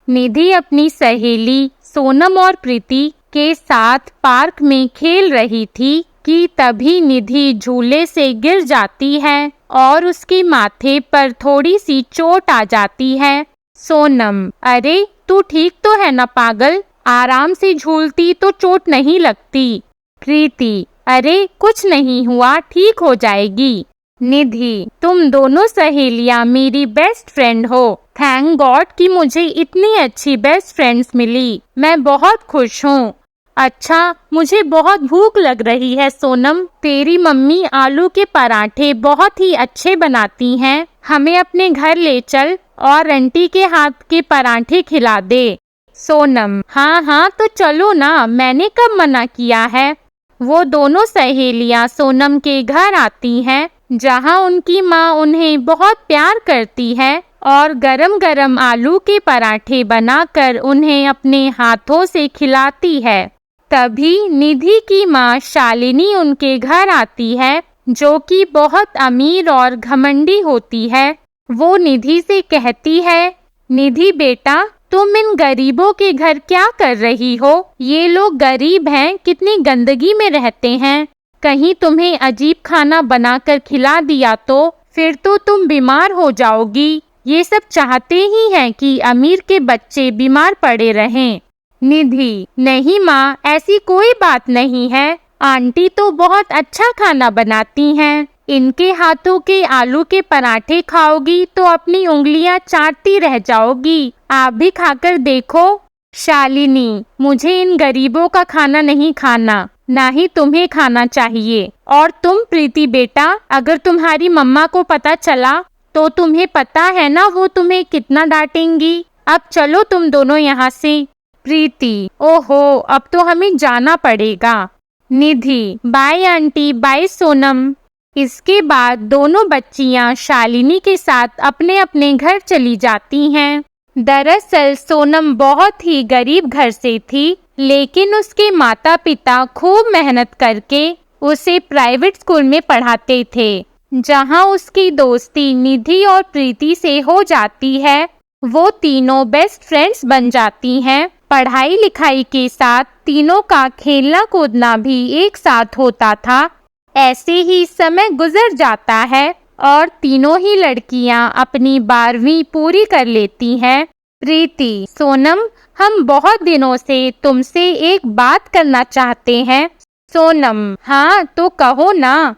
निधि अपनी सहेली सोनम और प्रीति के साथ पार्क में खेल रही थी कि तभी निधि झूले से गिर जाती है और उसके माथे पर थोड़ी सी चोट आ जाती है। सोनम, अरे तू ठीक तो है ना पागल, आराम से झूलती तो चोट नहीं लगती। प्रीति, अरे कुछ नहीं हुआ, ठीक हो जाएगी। निधि, तुम दोनों सहेलियां मेरी बेस्ट फ्रेंड हो। थैंक गॉड कि मुझे इतनी अच्छी बेस्ट फ्रेंड्स मिली, मैं बहुत खुश हूँ। अच्छा, मुझे बहुत भूख लग रही है सोनम, तेरी मम्मी आलू के पराठे बहुत ही अच्छे बनाती हैं, हमें अपने घर ले चल और आंटी के हाथ के पराठे खिला दे। सोनम, हाँ हाँ तो चलो ना, मैंने कब मना किया है। वो दोनों सहेलियां सोनम के घर आती हैं, जहां उनकी माँ उन्हें बहुत प्यार करती है और गरम गरम आलू के पराठे बनाकर उन्हें अपने हाथों से खिलाती है। तभी निधि की माँ शालिनी उनके घर आती है, जो कि बहुत अमीर और घमंडी होती है। वो निधि से कहती है, निधि बेटा, तुम इन गरीबों के घर क्या कर रही हो? ये लोग गरीब हैं, कितनी गंदगी में रहते हैं। कहीं तुम्हें अजीब खाना बनाकर खिला दिया तो फिर तो तुम बीमार हो जाओगी। ये सब चाहते ही हैं कि अमीर के बच्चे बीमार पड़े रहें। निधि, नहीं माँ, ऐसी कोई बात नहीं है, आंटी तो बहुत अच्छा खाना बनाती हैं। इनके हाथों के आलू के पराठे खाओगी तो अपनी उंगलियां चाटती रह जाओगी, आप भी खाकर देखो। शालिनी, मुझे इन गरीबों का खाना नहीं खाना, ना ही तुम्हें खाना चाहिए। और तुम प्रीति बेटा, अगर तुम्हारी मम्मा को पता चला तो तुम्हें पता है ना वो तुम्हें कितना डांटेंगी। अब चलो तुम दोनों यहाँ से। प्रीति, ओहो, अब तो हमें जाना पड़ेगा। निधि, बाय आंटी, बाय सोनम। इसके बाद दोनों बच्चियां शालिनी के साथ अपने अपने घर चली जाती हैं। दरअसल सोनम बहुत ही गरीब घर से थी, लेकिन उसके माता पिता खूब मेहनत करके उसे प्राइवेट स्कूल में पढ़ाते थे, जहां उसकी दोस्ती निधि और प्रीति से हो जाती है। वो तीनों बेस्ट फ्रेंड्स बन जाती हैं। पढ़ाई लिखाई के साथ तीनों का खेलना कूदना भी एक साथ होता था। ऐसे ही समय गुजर जाता है और तीनों ही लड़कियां अपनी 12वीं पूरी कर लेती हैं। प्रीति, सोनम, हम बहुत दिनों से तुमसे एक बात करना चाहते हैं। सोनम, हाँ तो कहो ना।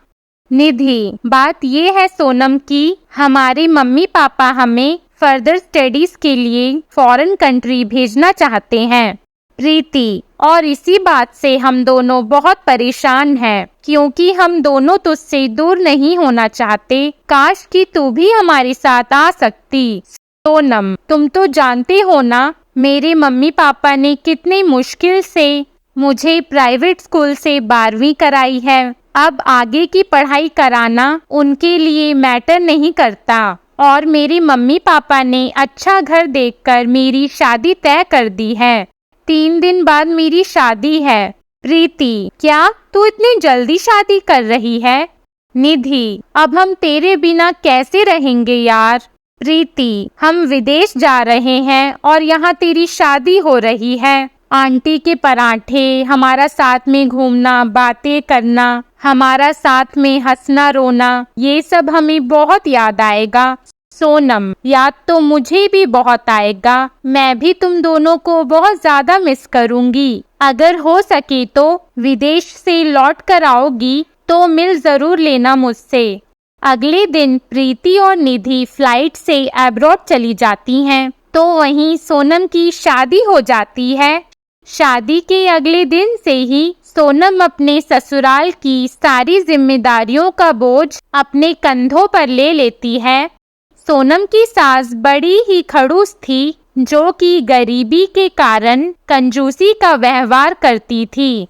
निधि, बात ये है सोनम कि हमारे मम्मी पापा हमें फर्दर स्टडीज के लिए फॉरेन कंट्री भेजना चाहते हैं। प्रीति, और इसी बात से हम दोनों बहुत परेशान हैं, क्योंकि हम दोनों तुझसे दूर नहीं होना चाहते। काश कि तू भी हमारे साथ आ सकती। सोनम, तुम तो जानते हो ना, मेरे मम्मी पापा ने कितनी मुश्किल से मुझे प्राइवेट स्कूल से 12वीं कराई है। अब आगे की पढ़ाई कराना उनके लिए मैटर नहीं करता और मेरे मम्मी पापा ने अच्छा घर देखकर मेरी शादी तय कर दी है। 3 दिन बाद मेरी शादी है। प्रीति, क्या तू इतनी जल्दी शादी कर रही है? निधि, अब हम तेरे बिना कैसे रहेंगे यार। प्रीति, हम विदेश जा रहे हैं और यहाँ तेरी शादी हो रही है। आंटी के पराठे, हमारा साथ में घूमना, बातें करना, हमारा साथ में हंसना रोना, ये सब हमें बहुत याद आएगा। सोनम, याद तो मुझे भी बहुत आएगा, मैं भी तुम दोनों को बहुत ज्यादा मिस करूंगी। अगर हो सके तो विदेश से लौट कर आओगी तो मिल जरूर लेना मुझसे। अगले दिन प्रीति और निधि फ्लाइट से अब्रॉड चली जाती हैं, तो वहीं सोनम की शादी हो जाती है। शादी के अगले दिन से ही सोनम अपने ससुराल की सारी जिम्मेदारियों का बोझ अपने कंधों पर ले लेती है। सोनम की सास बड़ी ही खड़ूस थी, जो कि गरीबी के कारण कंजूसी का व्यवहार करती थी।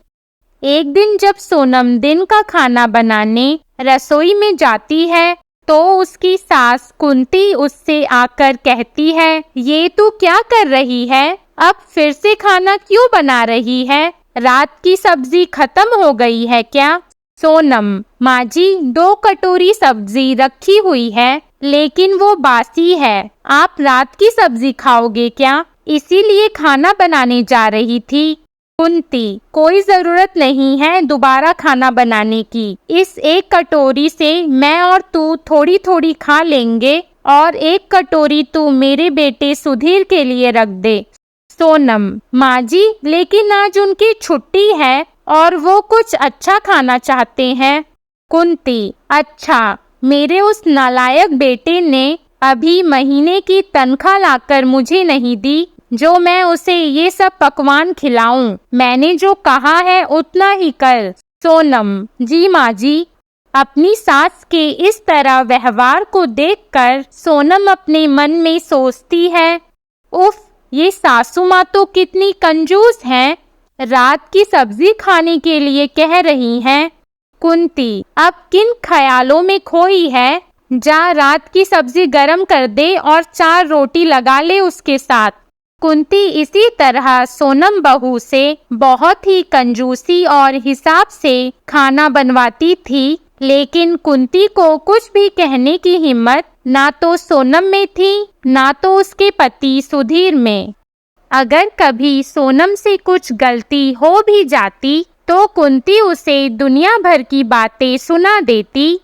एक दिन जब सोनम दिन का खाना बनाने रसोई में जाती है, तो उसकी सास कुंती उससे आकर कहती है, ये तू क्या कर रही है? अब फिर से खाना क्यों बना रही है? रात की सब्जी खत्म हो गई है क्या? सोनम, माँ जी 2 कटोरी सब्जी रखी हुई है, लेकिन वो बासी है। आप रात की सब्जी खाओगे क्या? इसीलिए खाना बनाने जा रही थी। कुंती, कोई जरूरत नहीं है दोबारा खाना बनाने की। इस एक कटोरी से मैं और तू थोड़ी थोड़ी खा लेंगे और एक कटोरी तू मेरे बेटे सुधीर के लिए रख दे। सोनम, माँ जी, लेकिन आज उनकी छुट्टी है और वो कुछ अच्छा खाना चाहते हैं। कुंती, अच्छा, मेरे उस नालायक बेटे ने अभी महीने की तनख्वाह लाकर मुझे नहीं दी जो मैं उसे ये सब पकवान खिलाऊं। मैंने जो कहा है उतना ही कर। सोनम, जी माँ जी। अपनी सास के इस तरह व्यवहार को देखकर सोनम अपने मन में सोचती है, उफ, ये सासू माँ तो कितनी कंजूस हैं। रात की सब्जी खाने के लिए कह रही हैं। कुंती, अब किन ख्यालों में खोई है? जा रात की सब्जी गरम कर दे और 4 रोटी लगा ले उसके साथ। कुंती इसी तरह सोनम बहू से बहुत ही कंजूसी और हिसाब से खाना बनवाती थी, लेकिन कुंती को कुछ भी कहने की हिम्मत ना तो सोनम में थी, ना तो उसके पति सुधीर में। अगर कभी सोनम से कुछ गलती हो भी जाती तो कुंती उसे दुनिया भर की बातें सुना देती।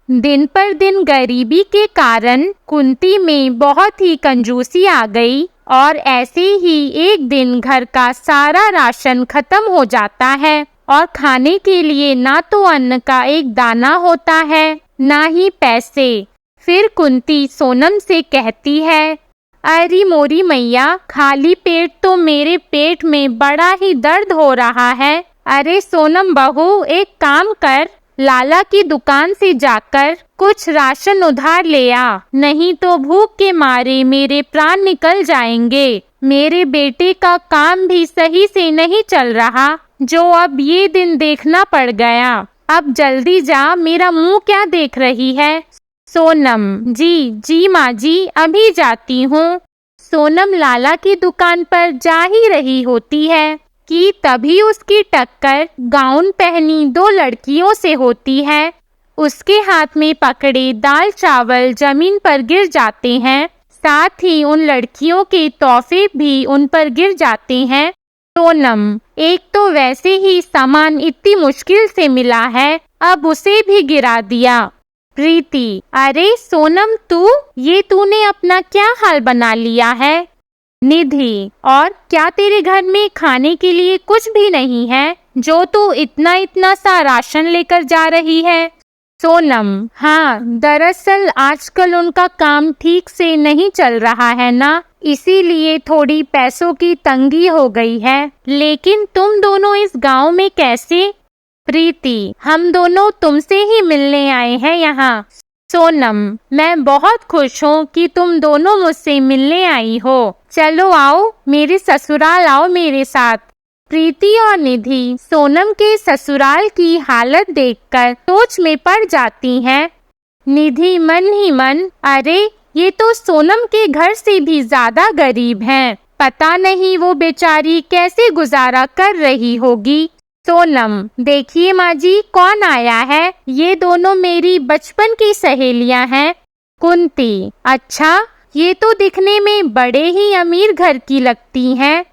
दिन पर दिन गरीबी के कारण कुंती में बहुत ही कंजूसी आ गई और ऐसे ही एक दिन घर का सारा राशन खत्म हो जाता है और खाने के लिए ना तो अन्न का एक दाना होता है, ना ही पैसे। फिर कुंती सोनम से कहती है, अरे मोरी मैया, खाली पेट तो मेरे पेट में बड़ा ही दर्द हो रहा है। अरे सोनम बहू, एक काम कर, लाला की दुकान से जाकर कुछ राशन उधार ले आ, नहीं तो भूख के मारे मेरे प्राण निकल जाएंगे। मेरे बेटे का काम भी सही से नहीं चल रहा, जो अब ये दिन देखना पड़ गया। अब जल्दी जा, मेरा मुंह क्या देख रही है? सोनम, जी जी माँ जी, अभी जाती हूँ। सोनम लाला की दुकान पर जा ही रही होती है कि तभी उसकी टक्कर गाउन पहनी 2 लड़कियों से होती है। उसके हाथ में पकड़े दाल चावल जमीन पर गिर जाते हैं, साथ ही उन लड़कियों के तोहफे भी उन पर गिर जाते हैं। सोनम, एक तो वैसे ही सामान इतनी मुश्किल से मिला है, अब उसे भी गिरा दिया। प्रीति, अरे सोनम, ये तूने अपना क्या हाल बना लिया है? निधि, और क्या तेरे घर में खाने के लिए कुछ भी नहीं है जो तू इतना इतना सा राशन लेकर जा रही है? सोनम, हाँ, दरअसल आजकल उनका काम ठीक से नहीं चल रहा है ना, इसीलिए थोड़ी पैसों की तंगी हो गई है। लेकिन तुम दोनों इस गांव में कैसे? प्रीति, हम दोनों तुमसे ही मिलने आए हैं यहाँ। सोनम, मैं बहुत खुश हूँ कि तुम दोनों मुझसे मिलने आई हो। चलो आओ, मेरे ससुराल आओ मेरे साथ। प्रीति और निधि सोनम के ससुराल की हालत देखकर सोच में पड़ जाती हैं। निधि मन ही मन, अरे ये तो सोनम के घर से भी ज्यादा गरीब हैं। पता नहीं वो बेचारी कैसे गुजारा कर रही होगी। सोनम, देखिए माँ जी, कौन आया है? ये दोनों मेरी बचपन की सहेलियां हैं। कुंती, अच्छा, ये तो दिखने में बड़े ही अमीर घर की लगती हैं।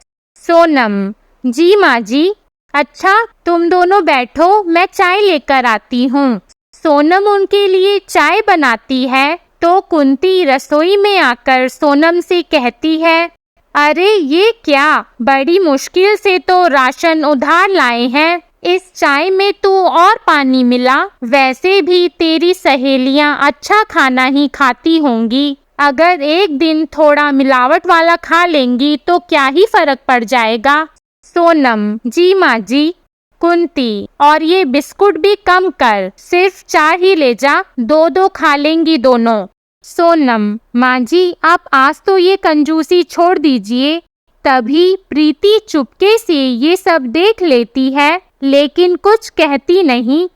सोनम, जी माँ जी। अच्छा, तुम दोनों बैठो, मैं चाय लेकर आती हूँ। सोनम उनके लिए चाय बनाती है तो कुंती रसोई में आकर सोनम से कहती है, अरे ये क्या, बड़ी मुश्किल से तो राशन उधार लाए हैं, इस चाय में तो और पानी मिला। वैसे भी तेरी सहेलियां अच्छा खाना ही खाती होंगी, अगर एक दिन थोड़ा मिलावट वाला खा लेंगी तो क्या ही फर्क पड़ जाएगा। सोनम, जी माँ जी। कुंती, और ये बिस्कुट भी कम कर, सिर्फ 4 ही ले जा, 2-2 खा लेंगी दोनों। सोनम, माँ जी, आप आज तो ये कंजूसी छोड़ दीजिए। तभी प्रीति चुपके से ये सब देख लेती है, लेकिन कुछ कहती नहीं।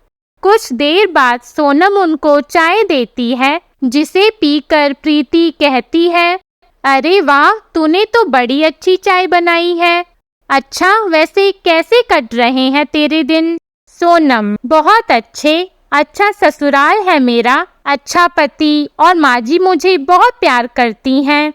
कुछ देर बाद सोनम उनको चाय देती है, जिसे पीकर प्रीति कहती है, अरे वाह, तूने तो बड़ी अच्छी चाय बनाई है। अच्छा, वैसे कैसे कट रहे हैं तेरे दिन? सोनम, बहुत अच्छे। अच्छा ससुराल है मेरा, अच्छा पति और माँ जी मुझे बहुत प्यार करती हैं।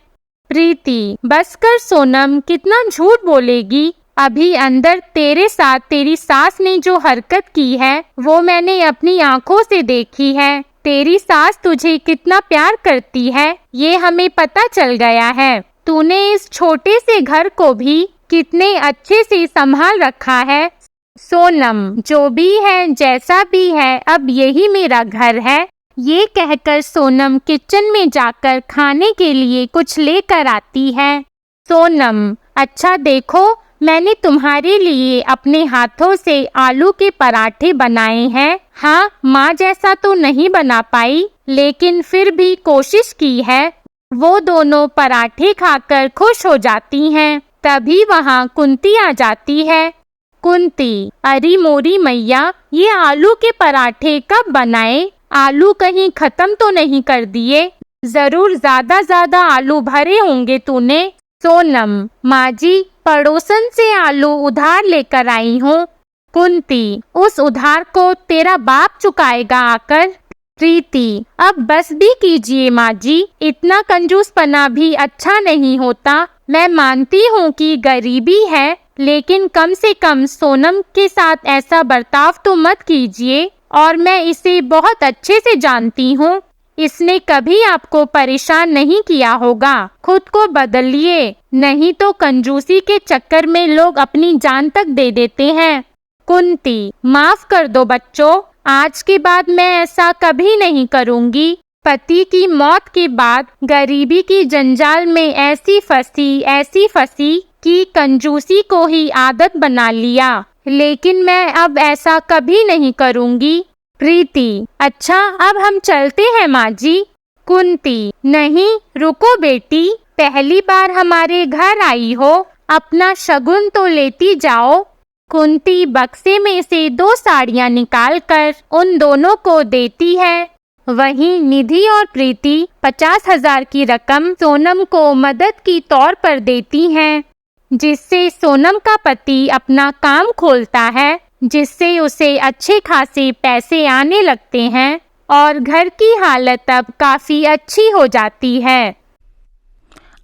प्रीति, बस कर सोनम, कितना झूठ बोलेगी। अभी अंदर तेरे साथ तेरी सास ने जो हरकत की है वो मैंने अपनी आंखों से देखी है। तेरी सास तुझे कितना प्यार करती है ये हमें पता चल गया है। तूने इस छोटे से घर को भी कितने अच्छे से संभाल रखा है। सोनम, जो भी है जैसा भी है, अब यही मेरा घर है। ये कहकर सोनम किचन में जाकर खाने के लिए कुछ लेकर आती है। सोनम, अच्छा देखो, मैंने तुम्हारे लिए अपने हाथों से आलू के पराठे बनाए हैं। हाँ, माँ जैसा तो नहीं बना पाई, लेकिन फिर भी कोशिश की है। वो दोनों पराठे खाकर खुश हो जाती हैं। तभी वहाँ कुंती आ जाती है। कुंती, अरे मोरी मैया, ये आलू के पराठे कब बनाए? आलू कहीं खत्म तो नहीं कर दिए? जरूर ज्यादा आलू भरे होंगे तूने। सोनम, माँ जी, पड़ोसन से आलू उधार लेकर आई हूँ। कुंती, उस उधार को तेरा बाप चुकाएगा आकर। प्रीति, अब बस भी कीजिए माँ जी, इतना कंजूसपना भी अच्छा नहीं होता। मैं मानती हूँ कि गरीबी है, लेकिन कम से कम सोनम के साथ ऐसा बर्ताव तो मत कीजिए। और मैं इसे बहुत अच्छे से जानती हूँ, इसने कभी आपको परेशान नहीं किया होगा। खुद को बदलिए, नहीं तो कंजूसी के चक्कर में लोग अपनी जान तक दे देते हैं। कुंती, माफ कर दो बच्चों, आज के बाद मैं ऐसा कभी नहीं करूँगी। पति की मौत के बाद गरीबी की जंजाल में ऐसी फंसी कि कंजूसी को ही आदत बना लिया, लेकिन मैं अब ऐसा कभी नहीं करूँगी। प्रीति, अच्छा अब हम चलते हैं माँ जी। कुंती, नहीं रुको बेटी, पहली बार हमारे घर आई हो, अपना शगुन तो लेती जाओ। कुंती बक्से में से 2 साड़ियाँ निकालकर उन दोनों को देती है। वहीं निधि और प्रीति 50,000 की रकम सोनम को मदद की तौर पर देती हैं, जिससे सोनम का पति अपना काम खोलता है, जिससे उसे अच्छे खासे पैसे आने लगते हैं और घर की हालत अब काफ़ी अच्छी हो जाती है।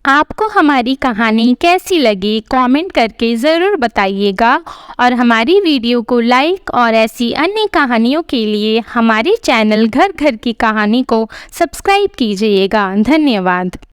आपको हमारी कहानी कैसी लगी कमेंट करके ज़रूर बताइएगा और हमारी वीडियो को लाइक और ऐसी अन्य कहानियों के लिए हमारे चैनल घर घर की कहानी को सब्सक्राइब कीजिएगा। धन्यवाद।